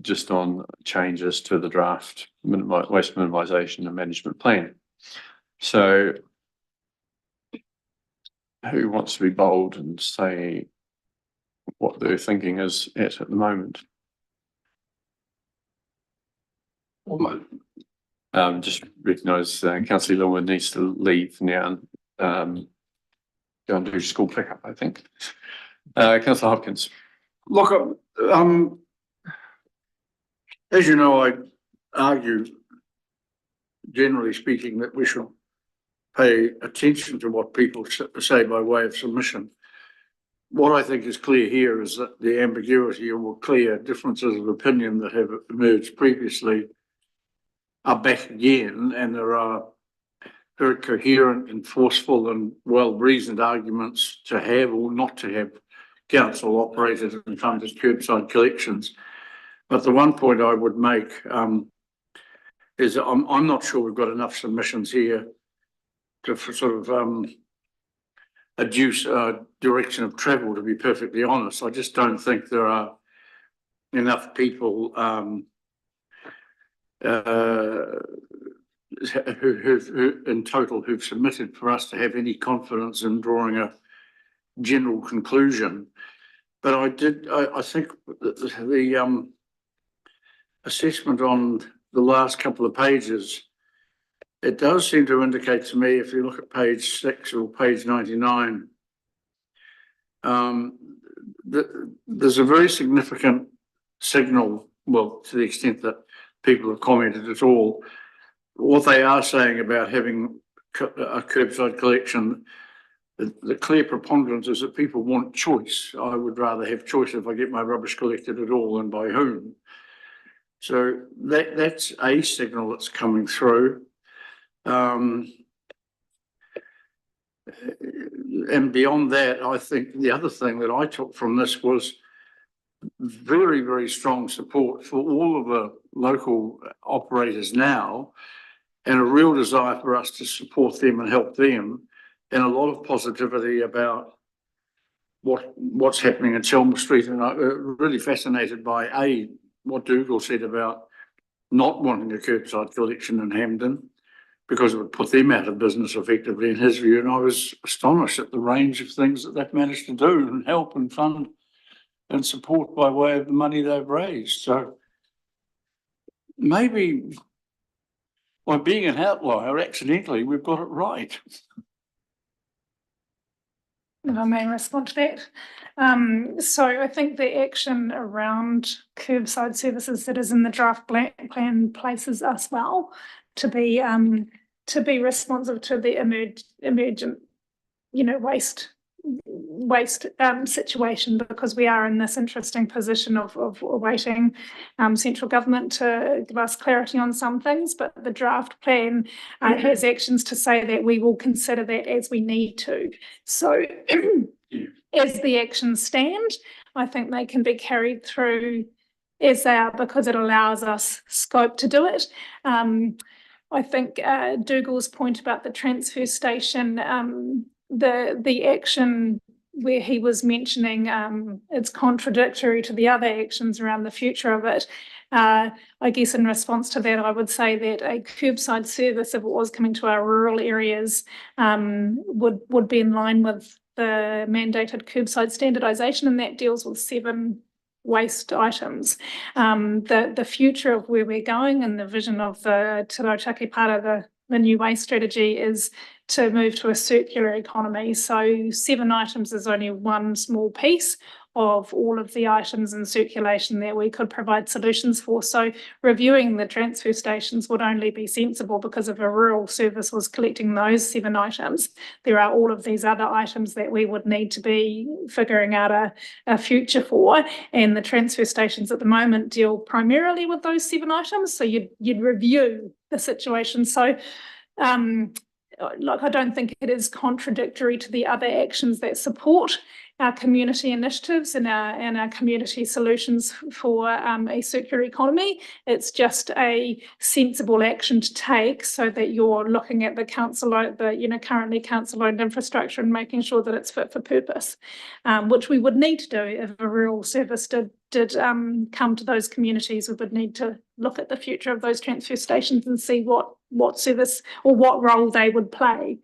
just on changes to the draft waste minimisation and management plan. So who wants to be bold and say what their thinking is at the moment? Just recognise Councillor Longwood needs to leave now and go and do school pickup, I think. Councillor Hopkins. Look, as you know, I argue, generally speaking, that we should pay attention to what people say by way of submission. What I think is clear here is that the ambiguity or clear differences of opinion that have emerged previously are back again, and there are very coherent and forceful and well-reasoned arguments to have or not to have council operated and funded curbside collections. But the one point I would make is I'm not sure we've got enough submissions here to sort of a direction of travel, to be perfectly honest. I just don't think there are enough people who in total who've submitted for us to have any confidence in drawing a general conclusion. But I think the assessment on the last couple of pages, it does seem to indicate to me, if you look at page 6 or page 99, there's a very significant signal, well, to the extent that people have commented at all, what they are saying about having a curbside collection. The clear preponderance is that people want choice. I would rather have choice if I get my rubbish collected at all and by whom. So that's a signal that's coming through. And beyond that, I think the other thing that I took from this was very, very strong support for all of the local operators now, and a real desire for us to support them and help them, and a lot of positivity about what's happening in Chelmer Street. And I'm really fascinated by what Dougal said about not wanting a curbside collection in Hampden, because it would put them out of business effectively in his view. And I was astonished at the range of things that they've managed to do and help and fund and support by way of the money they've raised. So maybe by being an outlier, accidentally, we've got it right. If I may respond to that. So I think the action around curbside services that is in the draft plan places us well to be responsive to the emergent, waste situation, because we are in this interesting position of awaiting central government to give us clarity on some things, but the draft plan has actions to say that we will consider that as we need to. So as the actions stand, I think they can be carried through as they are, because it allows us scope to do it. I think Dougal's point about the transfer station, the action where he was mentioning it's contradictory to the other actions around the future of it. I guess in response to that, I would say that a curbside service, if it was coming to our rural areas, would be in line with the mandated curbside standardisation, and that deals with 7 waste items. The future of where we're going and the vision of the Te Rautaki part of the new waste strategy is to move to a circular economy. So 7 items is only one small piece of all of the items in circulation that we could provide solutions for. So reviewing the transfer stations would only be sensible, because if a rural service was collecting those 7 items, there are all of these other items that we would need to be figuring out a future for. And the transfer stations at the moment deal primarily with those 7 items. So you'd review the situation. So I don't think it is contradictory to the other actions that support our community initiatives and our community solutions for a circular economy. It's just a sensible action to take, so that you're looking at the currently council-owned infrastructure and making sure that it's fit for purpose, which we would need to do if a rural service did come to those communities. We would need to look at the future of those transfer stations and see what service or what role they would play.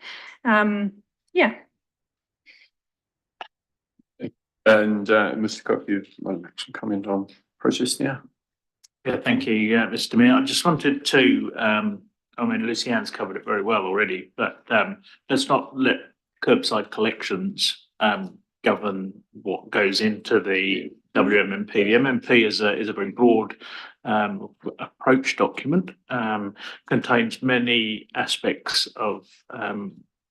Yeah. And Mr. Cook, you want to make some comment on process now? Yeah, thank you, Mr. Mayor. I just wanted to, Lucianne's covered it very well already, but let's not let curbside collections govern what goes into the WMMP. The MMP is a very broad approach document, contains many aspects of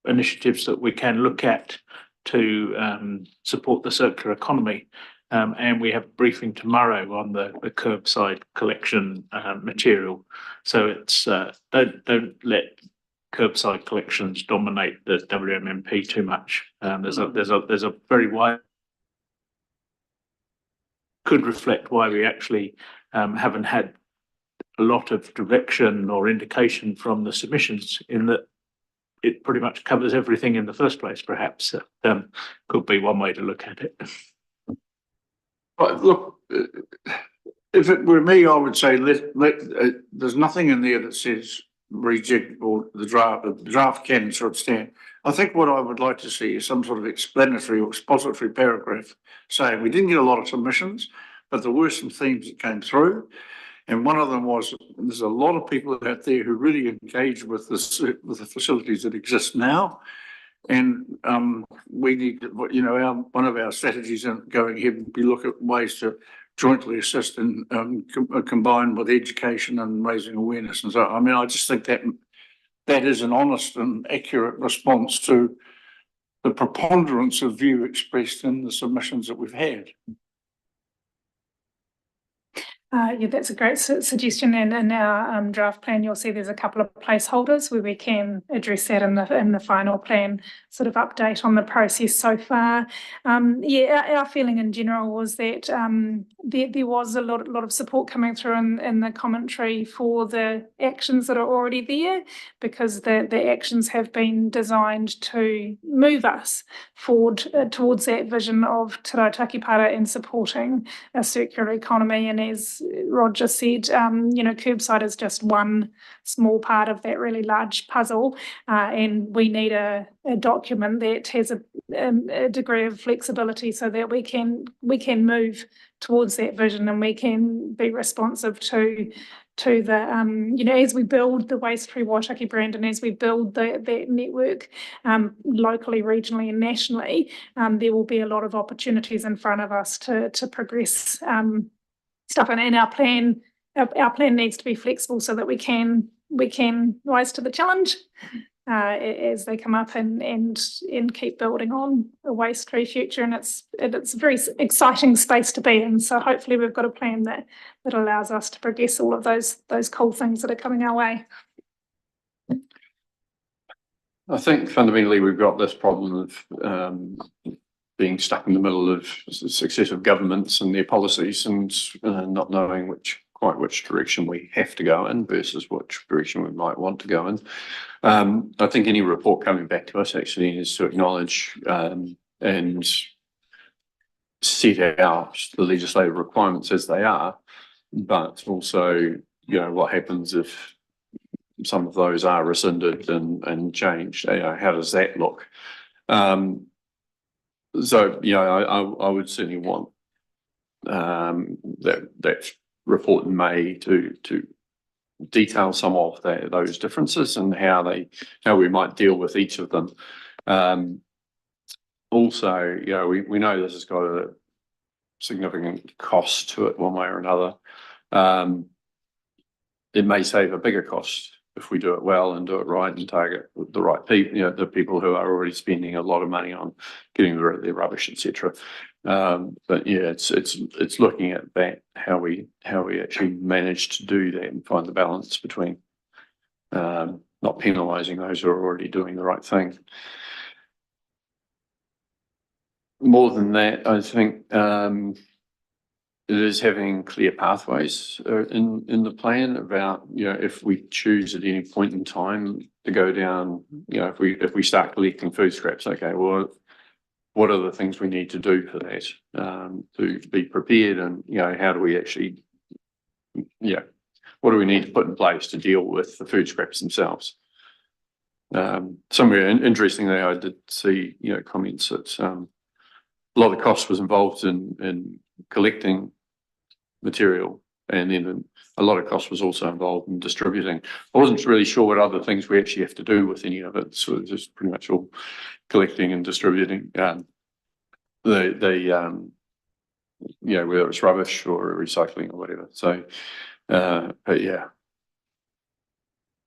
initiatives that we can look at to support the circular economy. And we have a briefing tomorrow on the curbside collection material. So it's don't let curbside collections dominate the WMMP too much. There's a very wide, could reflect why we actually haven't had a lot of direction or indication from the submissions, in that it pretty much covers everything in the first place, perhaps. Could be one way to look at it. But look, if it were me, I would say there's nothing in there that says reject or the draft can and should stand. I think what I would like to see is some sort of explanatory or expository paragraph saying we didn't get a lot of submissions, but there were some themes that came through. And one of them was, there's a lot of people out there who really engage with with the facilities that exist now. And we need, one of our strategies in going ahead would be look at ways to jointly assist and combine with education and raising awareness. And so, I mean, I just think that is an honest and accurate response to the preponderance of view expressed in the submissions that we've had. Yeah, that's a great suggestion. And in our draft plan, you'll see there's a couple of placeholders where we can address that in the final plan, sort of update on the process so far. Yeah, our feeling in general was that there was a lot of support coming through in the commentary for the actions that are already there, because the actions have been designed to move us forward towards that vision of Te Rautaki Para and supporting a circular economy. And as Rod just said, curbside is just one small part of that really large puzzle, and we need a document that has a degree of flexibility so that we can move towards that vision, and we can be responsive to the as we build the waste-free Waitaki brand, and as we build that network locally, regionally and nationally, there will be a lot of opportunities in front of us to progress stuff. And our plan needs to be flexible so that we can rise to the challenge as they come up and keep building on a waste-free future. And it's a very exciting space to be in. So hopefully we've got a plan that allows us to progress all of those cool things that are coming our way. I think fundamentally we've got this problem of being stuck in the middle of successive governments and their policies, and not knowing quite which direction we have to go in versus which direction we might want to go in. I think any report coming back to us actually needs to acknowledge and set out the legislative requirements as they are, but also, what happens if some of those are rescinded and changed? How does that look? So, I would certainly want that report in May to detail some of those differences and how we might deal with each of them. Also, we know this has got a significant cost to it one way or another. It may save a bigger cost if we do it well and do it right and target the right people, the people who are already spending a lot of money on getting rid of their rubbish, etc. But yeah, it's looking at that, how we actually manage to do that and find the balance between not penalising those who are already doing the right thing. More than that, I think it is having clear pathways in the plan about, if we choose at any point in time to go down, if we start collecting food scraps, okay, well, what are the things we need to do for that, to be prepared, and how do we actually, what do we need to put in place to deal with the food scraps themselves? Somewhere interestingly, I did see comments that a lot of cost was involved in collecting material, and then a lot of cost was also involved in distributing. I wasn't really sure what other things we actually have to do with any of it, so it's just pretty much all collecting and distributing whether it's rubbish or recycling or whatever. So but yeah,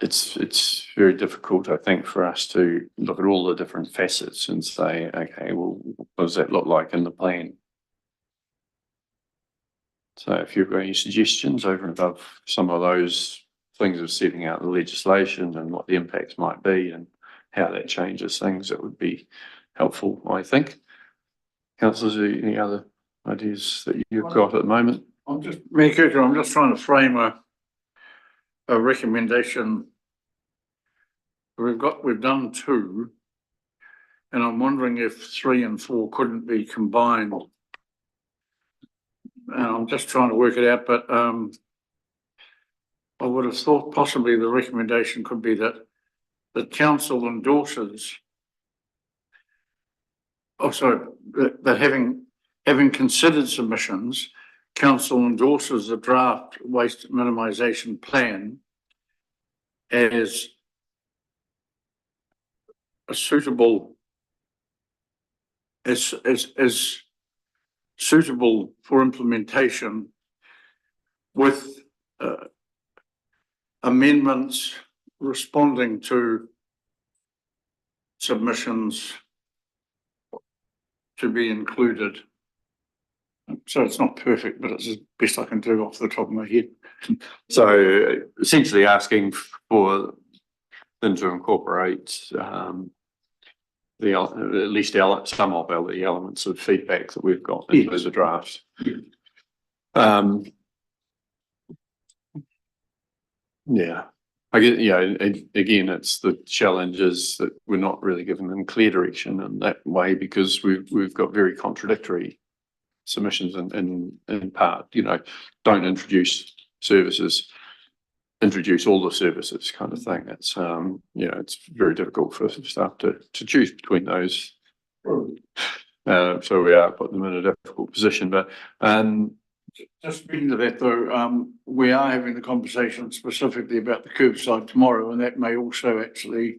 it's very difficult, I think, for us to look at all the different facets and say, okay, well, what does that look like in the plan? So if you've got any suggestions over and above some of those things of setting out the legislation and what the impacts might be and how that changes things, it would be helpful, I think. Councillors, any other ideas that you've got at the moment? I'm just trying to frame a recommendation we've done 2. And I'm wondering if 3 and 4 couldn't be combined. And I'm just trying to work it out, but I would have thought possibly the recommendation could be that the council endorses. Oh, sorry, that having considered submissions, council endorses the draft waste minimisation plan as a suitable, as suitable for implementation with amendments responding to submissions to be included. So it's not perfect, but it's the best I can do off the top of my head. So essentially asking for them to incorporate at least some of the elements of feedback that we've got into the draft. Yeah, I get, again, it's the challenge is that we're not really giving them clear direction in that way because we've got very contradictory submissions in part, don't introduce services, introduce all the services kind of thing. It's, it's very difficult for staff to choose between those. So we are putting them in a difficult position, but just speaking to that though, we are having the conversation specifically about the curbside tomorrow, and that may also actually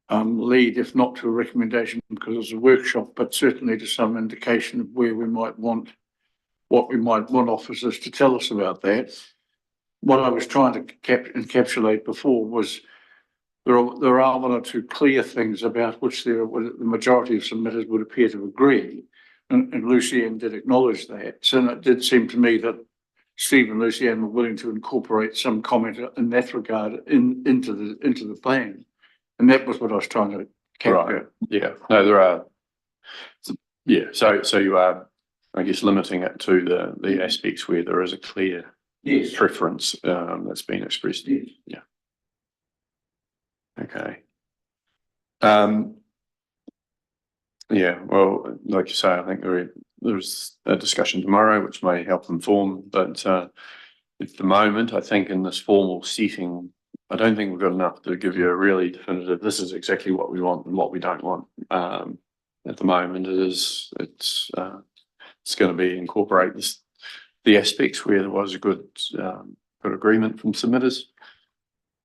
lead, if not to a recommendation because it's a workshop, but certainly to some indication of where we might want, what we might want officers to tell us about that. What I was trying to encapsulate before was there are 1 or 2 clear things about which the majority of submitters would appear to agree. And Lucianne did acknowledge that. So it did seem to me that Steve and Lucianne were willing to incorporate some comment in that regard into the plan. And that was what I was trying to capture. Right. Yeah. No, there are. Yeah. So you are, I guess, limiting it to the aspects where there is a clear preference that's been expressed. Yes. Yeah. Okay. Yeah, well, like you say, I think there's a discussion tomorrow which may help inform, but at the moment, I think in this formal setting, I don't think we've got enough to give you a really definitive, this is exactly what we want and what we don't want. At the moment, it's going to be incorporate the aspects where there was a good agreement from submitters.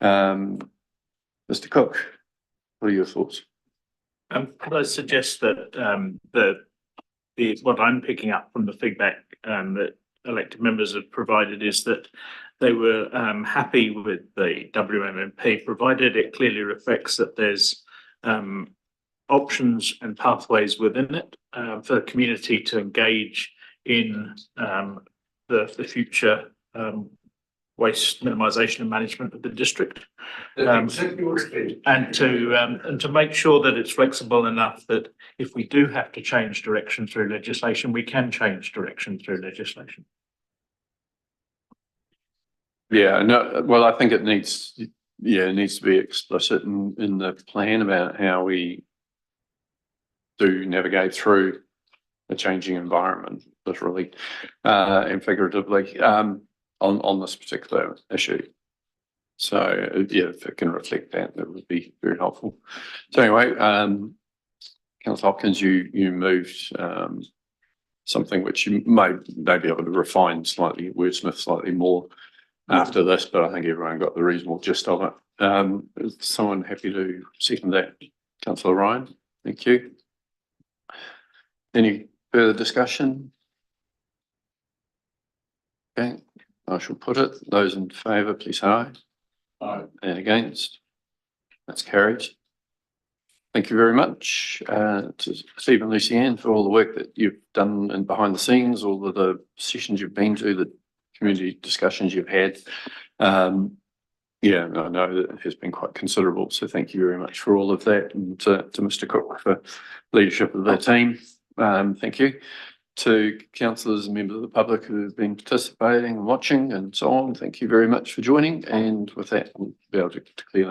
Mr. Cook, what are your thoughts? Could I suggest that what I'm picking up from the feedback that elected members have provided is that they were happy with the WMMP, provided it clearly reflects that there's options and pathways within it for the community to engage in the future waste minimisation and management of the district, and to make sure that it's flexible enough that if we do have to change direction through legislation, we can change direction through legislation. Yeah, no, well, I think it needs to be explicit in the plan about how we do navigate through a changing environment, literally and figuratively. On this particular issue. So yeah, if it can reflect that, that would be very helpful. So anyway, Councillor Hopkins, you moved something which you may be able to refine slightly, wordsmith slightly more after this, but I think everyone got the reasonable gist of it. Is someone happy to second that? Councillor Ryan, thank you. Any further discussion? Okay. I shall put it. Those in favour, please say aye. Aye. And against? That's carried. Thank you very much to Steve and Lucianne for all the work that you've done and behind the scenes, all of the sessions you've been to, the community discussions you've had. Yeah, I know that it has been quite considerable. So thank you very much for all of that, and to Mr. Cook for leadership of the team. Thank you. To councillors and members of the public who have been participating and watching and so on, thank you very much for joining. And with that, we'll be able to declare the meeting.